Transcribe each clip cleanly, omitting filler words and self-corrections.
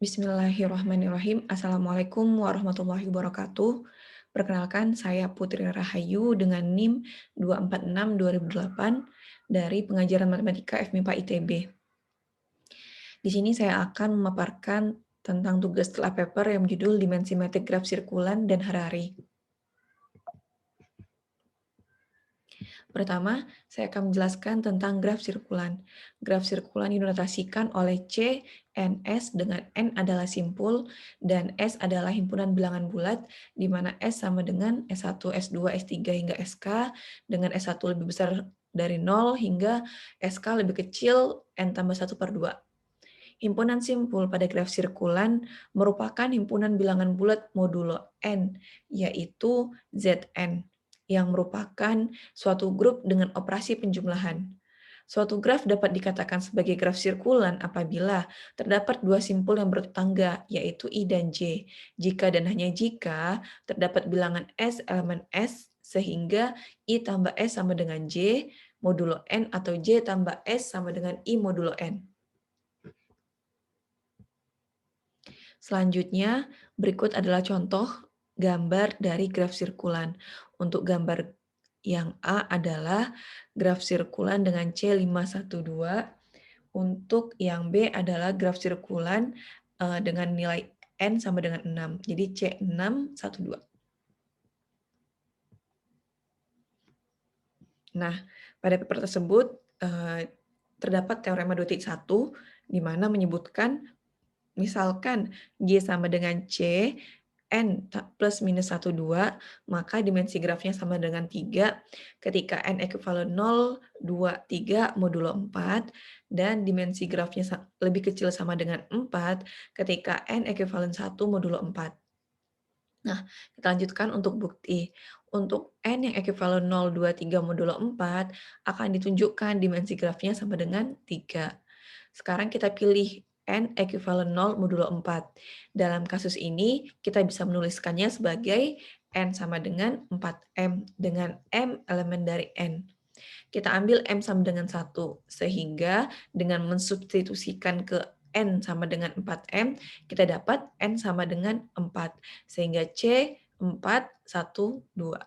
Bismillahirrahmanirrahim. Assalamualaikum warahmatullahi wabarakatuh. Perkenalkan, saya Putri Rahayu dengan NIM 246-2008 dari Pengajaran Matematika FMIPA ITB. Di sini saya akan memaparkan tentang tugas setelah paper yang berjudul Dimensi Metrik Graf Sirkulan dan Harari. Pertama, saya akan menjelaskan tentang graf sirkulan. Graf sirkulan dinotasikan oleh C, N, S dengan N adalah simpul dan S adalah himpunan bilangan bulat, di mana S sama dengan S1, S2, S3 hingga SK, dengan S1 lebih besar dari 0 hingga SK lebih kecil N tambah 1 per 2. Himpunan simpul pada graf sirkulan merupakan himpunan bilangan bulat modulo N, yaitu Zn, yang merupakan suatu grup dengan operasi penjumlahan. Suatu graf dapat dikatakan sebagai graf sirkulan apabila terdapat dua simpul yang bertetangga, yaitu I dan J. Jika dan hanya jika terdapat bilangan S elemen S, sehingga I tambah S sama dengan J modulo N atau J tambah S sama dengan I modulo N. Selanjutnya, berikut adalah contoh gambar dari graf sirkulan. Untuk gambar yang A adalah graf sirkulan dengan C512. Untuk yang B adalah graf sirkulan dengan nilai N sama dengan 6. Jadi C612. Nah, pada paper tersebut terdapat teorema 2.1 di mana menyebutkan misalkan G sama dengan C, N plus minus 1, 2, maka dimensi grafnya sama dengan 3, ketika N ekuivalen 0, 2, 3, modulo 4, dan dimensi grafnya lebih kecil sama dengan 4, ketika N ekuivalen 1, modulo 4. Nah, kita lanjutkan untuk bukti. Untuk N yang ekuivalen 0, 2, 3, modulo 4, akan ditunjukkan dimensi grafnya sama dengan 3. Sekarang kita pilih N ekuivalen 0 modulo 4. Dalam kasus ini, kita bisa menuliskannya sebagai N sama dengan 4M, dengan M elemen dari N. Kita ambil M sama dengan 1, sehingga dengan mensubstitusikan ke N sama dengan 4M, kita dapat N sama dengan 4, sehingga C 4, 1, 2.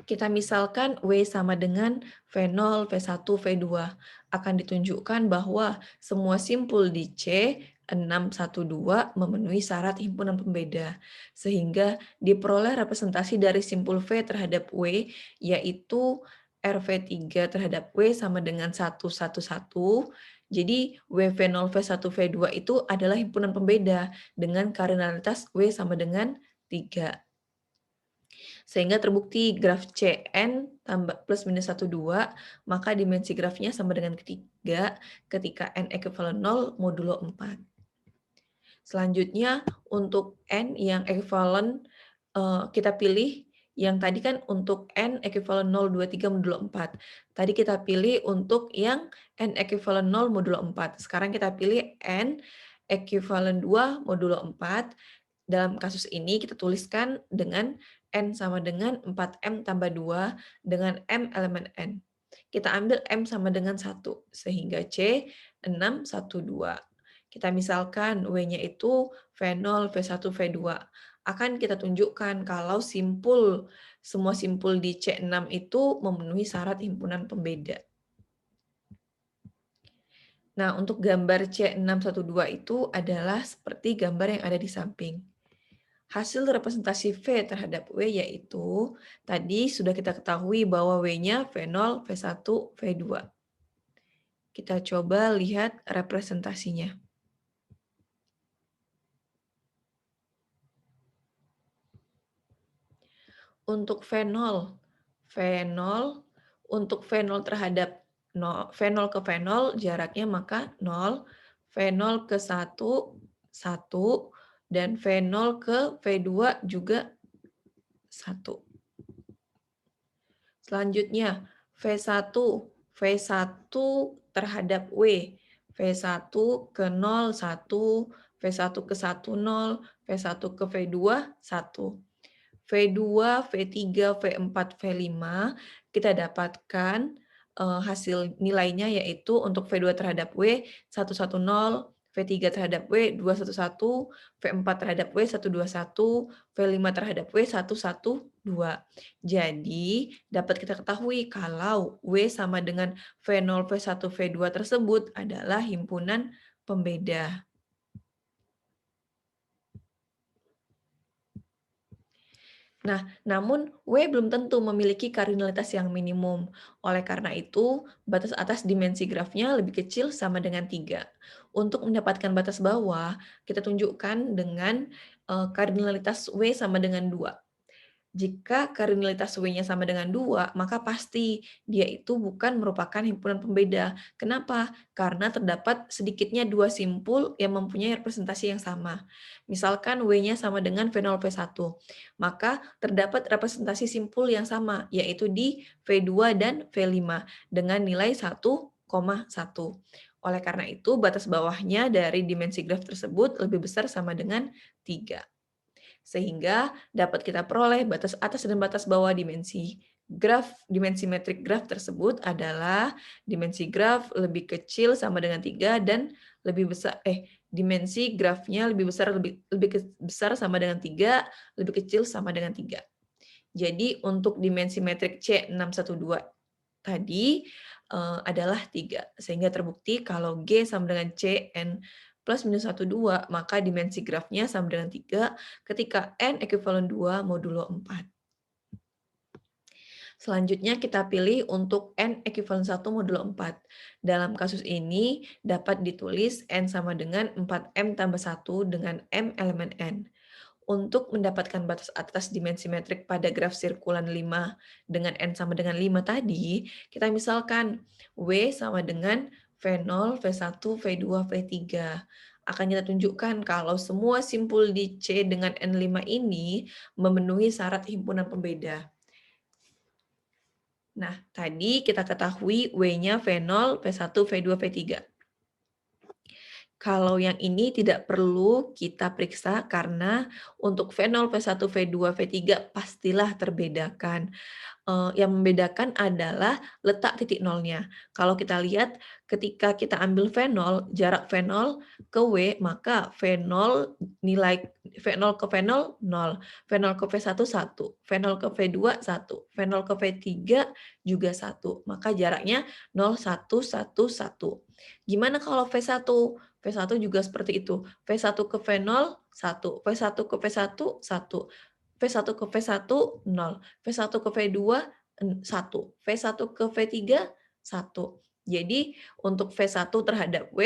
Kita misalkan W sama dengan V0, V1, V2. Akan ditunjukkan bahwa semua simpul di C 6, 1, 2 memenuhi syarat himpunan pembeda. Sehingga diperoleh representasi dari simpul V terhadap W, yaitu RV3 terhadap W sama dengan 1, 1, 1. Jadi WV0, V1, V2 itu adalah himpunan pembeda dengan kardinalitas W sama dengan 3. Sehingga terbukti graf CN tambah plus minus 1, 2, maka dimensi grafnya sama dengan ketiga ketika N ekuivalen 0 modulo 4. Selanjutnya untuk N yang ekuivalen kita pilih yang tadi kan untuk N ekuivalen 0, 2, 3 modulo 4. Tadi kita pilih untuk yang N ekuivalen 0 modulo 4. Sekarang kita pilih N ekuivalen 2 modulo 4. Dalam kasus ini kita tuliskan dengan N sama dengan 4M tambah 2 dengan M elemen N. Kita ambil M sama dengan 1, sehingga C 6, 1, 2. Kita misalkan W-nya itu V0, V1, V2. Akan kita tunjukkan kalau semua simpul di C6 itu memenuhi syarat himpunan pembeda. Nah, untuk gambar C612 itu adalah seperti gambar yang ada di samping. Hasil representasi V terhadap W yaitu, tadi sudah kita ketahui bahwa W-nya V0, V1, V2. Kita coba lihat representasinya. Untuk V0, untuk V0 terhadap V0 ke V0 jaraknya maka 0, V0 ke 1, 1, dan V0 ke V2 juga 1. Selanjutnya, V1 terhadap W. V1 ke 0, 1, V1 ke 1, 0, V1 ke V2, 1. V2, V3, V4, V5, kita dapatkan hasil nilainya yaitu untuk V2 terhadap W 110, V3 terhadap W 211, V4 terhadap W 121, V5 terhadap W 112. Jadi, dapat kita ketahui kalau W sama dengan V0, V1, V2 tersebut adalah himpunan pembeda. Nah, namun W belum tentu memiliki kardinalitas yang minimum. Oleh karena itu, batas atas dimensi grafnya lebih kecil sama dengan 3. Untuk mendapatkan batas bawah, kita tunjukkan dengan kardinalitas W sama dengan 2. Jika kardinalitas W-nya sama dengan 2, maka pasti dia itu bukan merupakan himpunan pembeda. Kenapa? Karena terdapat sedikitnya dua simpul yang mempunyai representasi yang sama. Misalkan W-nya sama dengan V0, V1, maka terdapat representasi simpul yang sama, yaitu di V2 dan V5 dengan nilai 1,1. Oleh karena itu, batas bawahnya dari dimensi graf tersebut lebih besar sama dengan 3. Sehingga dapat kita peroleh batas atas dan batas bawah dimensi metrik graf tersebut adalah dimensi graf lebih kecil sama dengan 3 dan lebih besar dimensi grafnya lebih besar besar sama dengan 3, lebih kecil sama dengan 3. Jadi untuk dimensi metrik C612 tadi adalah 3. Sehingga terbukti kalau G sama dengan CN plus minus 1, 2, maka dimensi grafnya sama dengan 3 ketika N ekuivalen 2 modulo 4. Selanjutnya kita pilih untuk N ekuivalen 1 modulo 4. Dalam kasus ini dapat ditulis N sama dengan 4M tambah 1 dengan M elemen N. Untuk mendapatkan batas atas dimensi metrik pada graf sirkulan 5 dengan N sama dengan 5 tadi, kita misalkan W sama dengan V0, V1, V2, V3. Akan kita tunjukkan kalau semua simpul di C dengan N5 ini memenuhi syarat himpunan pembeda. Nah, tadi kita ketahui W-nya V0, V1, V2, V3. Kalau yang ini tidak perlu kita periksa karena untuk V0, V1, V2, V3 pastilah terbedakan. Yang membedakan adalah letak titik nolnya. Kalau kita lihat ketika kita ambil V0, jarak V0 ke W, maka V0 nilai V0 ke V0 0, V0 ke V1 1, V0 ke V2 1, V0 ke V3 juga 1. Maka jaraknya 0, 1, 1, 1. Gimana kalau V1? V1 juga seperti itu. V1 ke V0 1, V1 ke V1 1, V1 ke V1 0, V1 ke V2 1, V1 ke V3 1. Jadi untuk V1 terhadap W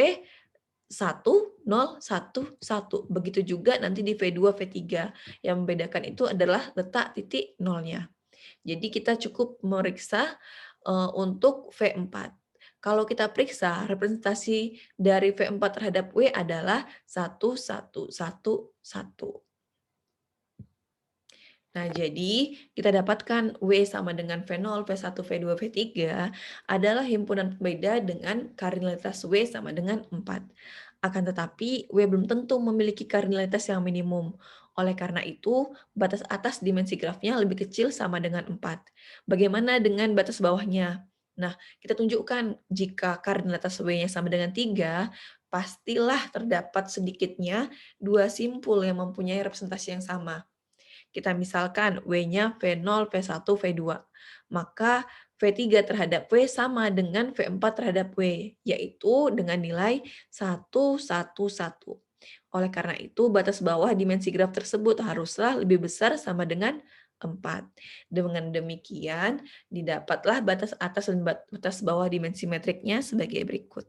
1, 0, 1, 1. Begitu juga nanti di V2, V3. Yang membedakan itu adalah letak titik nolnya. Jadi kita cukup meriksa untuk V4. Kalau kita periksa representasi dari V4 terhadap W adalah 1, 1, 1, 1. Nah, jadi kita dapatkan W sama dengan V0, V1, V2, V3 adalah himpunan pembeda dengan kardinalitas W sama dengan 4. Akan tetapi, W belum tentu memiliki kardinalitas yang minimum. Oleh karena itu, batas atas dimensi grafnya lebih kecil sama dengan 4. Bagaimana dengan batas bawahnya? Nah, kita tunjukkan jika kardinalitas W-nya sama dengan 3, pastilah terdapat sedikitnya dua simpul yang mempunyai representasi yang sama. Kita misalkan W-nya V0, V1, V2. Maka V3 terhadap W sama dengan V4 terhadap W, yaitu dengan nilai 1, 1, 1. Oleh karena itu, batas bawah dimensi graf tersebut haruslah lebih besar sama dengan 4. Dengan demikian, didapatlah batas atas dan batas bawah dimensi metriknya sebagai berikut.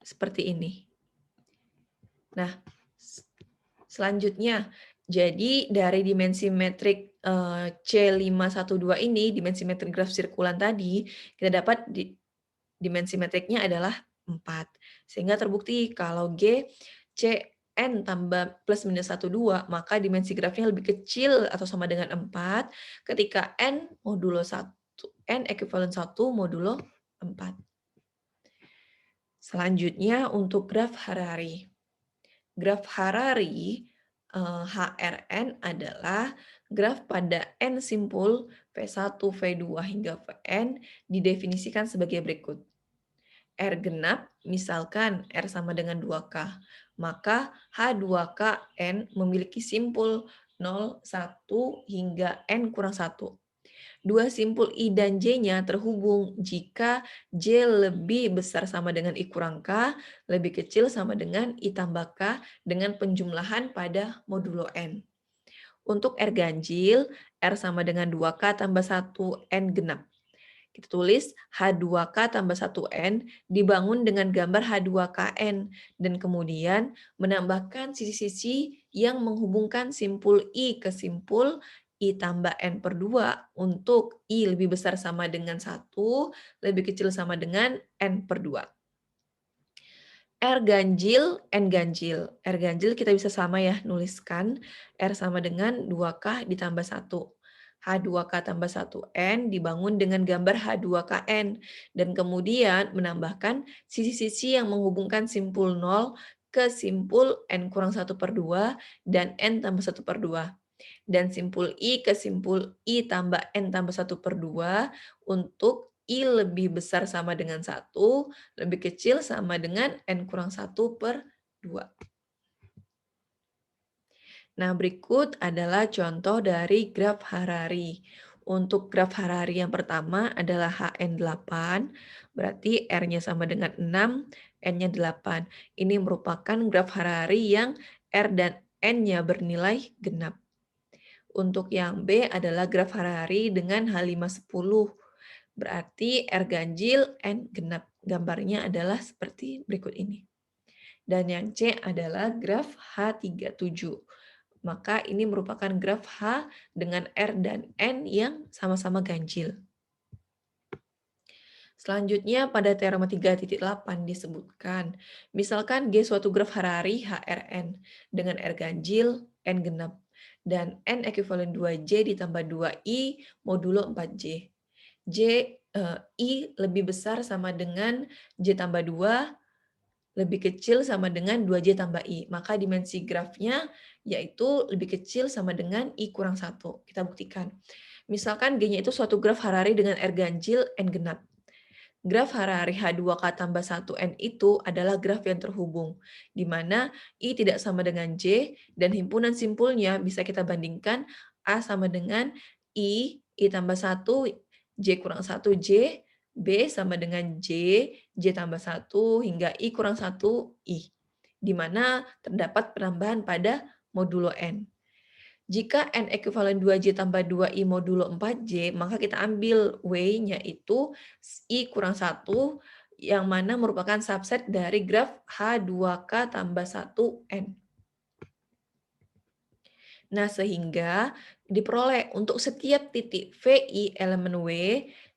Seperti ini. Nah, selanjutnya, jadi dari dimensi metrik C512 ini, dimensi metrik graf sirkulan tadi, kita dapat dimensi metriknya adalah 4. Sehingga terbukti kalau G, CN tambah plus minus 1, 2, maka dimensi grafnya lebih kecil atau sama dengan 4 ketika N modulo 1, N ekuivalen 1 modulo 4. Selanjutnya untuk graf Harari. Graf Harari HRN adalah graf pada N simpul V1, V2 hingga Vn didefinisikan sebagai berikut. R genap, misalkan R sama dengan 2K, maka H2KN memiliki simpul 0, 1 hingga N kurang 1. Dua simpul I dan J-nya terhubung jika J lebih besar sama dengan I kurang K, lebih kecil sama dengan I tambah K dengan penjumlahan pada modulo N. Untuk R ganjil, R sama dengan 2K tambah 1 N genap. Kita tulis H2K tambah 1N dibangun dengan gambar H2KN dan kemudian menambahkan sisi-sisi yang menghubungkan simpul I ke simpul I tambah N per 2 untuk I lebih besar sama dengan 1, lebih kecil sama dengan N per 2. R ganjil, N ganjil. R ganjil kita bisa sama ya, nuliskan R sama dengan 2K ditambah 1. H2K tambah 1N dibangun dengan gambar H2KN. Dan kemudian menambahkan sisi-sisi yang menghubungkan simpul 0 ke simpul N kurang 1 per 2 dan N tambah 1 per 2. Dan simpul I ke simpul I tambah N tambah 1 per 2 untuk I lebih besar sama dengan 1, lebih kecil sama dengan N kurang 1 per 2. Nah, berikut adalah contoh dari graf Harari. Untuk graf Harari yang pertama adalah HN8, berarti R-nya sama dengan 6, N-nya 8. Ini merupakan graf Harari yang R dan N-nya bernilai genap. Untuk yang B adalah graf Harari dengan H510. Berarti R ganjil, N genap. Gambarnya adalah seperti berikut ini. Dan yang C adalah graf H37. Maka ini merupakan graf H dengan R dan N yang sama-sama ganjil. Selanjutnya pada teorema 3.8 disebutkan, misalkan G suatu graf Harari HRN dengan R ganjil, N genap, dan N ekuivalen 2J ditambah 2I modulo 4J. I lebih besar sama dengan J tambah 2, lebih kecil sama dengan 2J tambah I. Maka dimensi grafnya yaitu lebih kecil sama dengan I kurang 1. Kita buktikan. Misalkan G-nya itu suatu graf Harari dengan R ganjil, N genap. Graf Harari H2K tambah 1N itu adalah graf yang terhubung, di mana I tidak sama dengan J, dan himpunan simpulnya bisa kita bandingkan A sama dengan I tambah 1, J kurang 1, J, B sama dengan J, J tambah 1, hingga I kurang 1, I, di mana terdapat penambahan pada modulo N. Jika N ekuivalen 2J tambah 2I modulo 4J, maka kita ambil W-nya itu I kurang 1, yang mana merupakan subset dari graf H2K tambah 1N. Nah, sehingga diperoleh untuk setiap titik VI elemen W,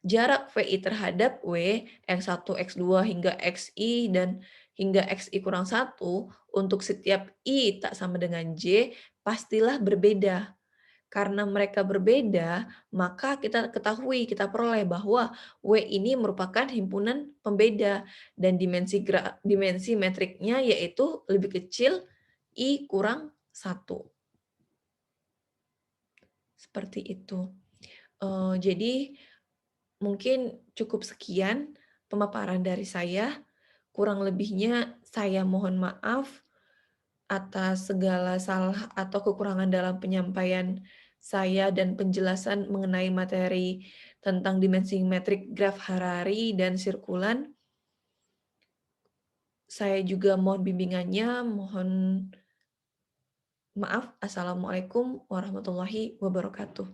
jarak VI terhadap W, X1, X2 hingga XI dan hingga XI kurang 1, untuk setiap I tak sama dengan J, pastilah berbeda. Karena mereka berbeda, maka kita ketahui, kita peroleh bahwa W ini merupakan himpunan pembeda dan dimensi metriknya yaitu lebih kecil I kurang 1. Seperti itu. Jadi mungkin cukup sekian pemaparan dari saya. Kurang lebihnya saya mohon maaf atas segala salah atau kekurangan dalam penyampaian saya dan penjelasan mengenai materi tentang dimensi metrik graf Harari dan sirkulan. Saya juga mohon bimbingannya, mohon maaf. Assalamualaikum warahmatullahi wabarakatuh.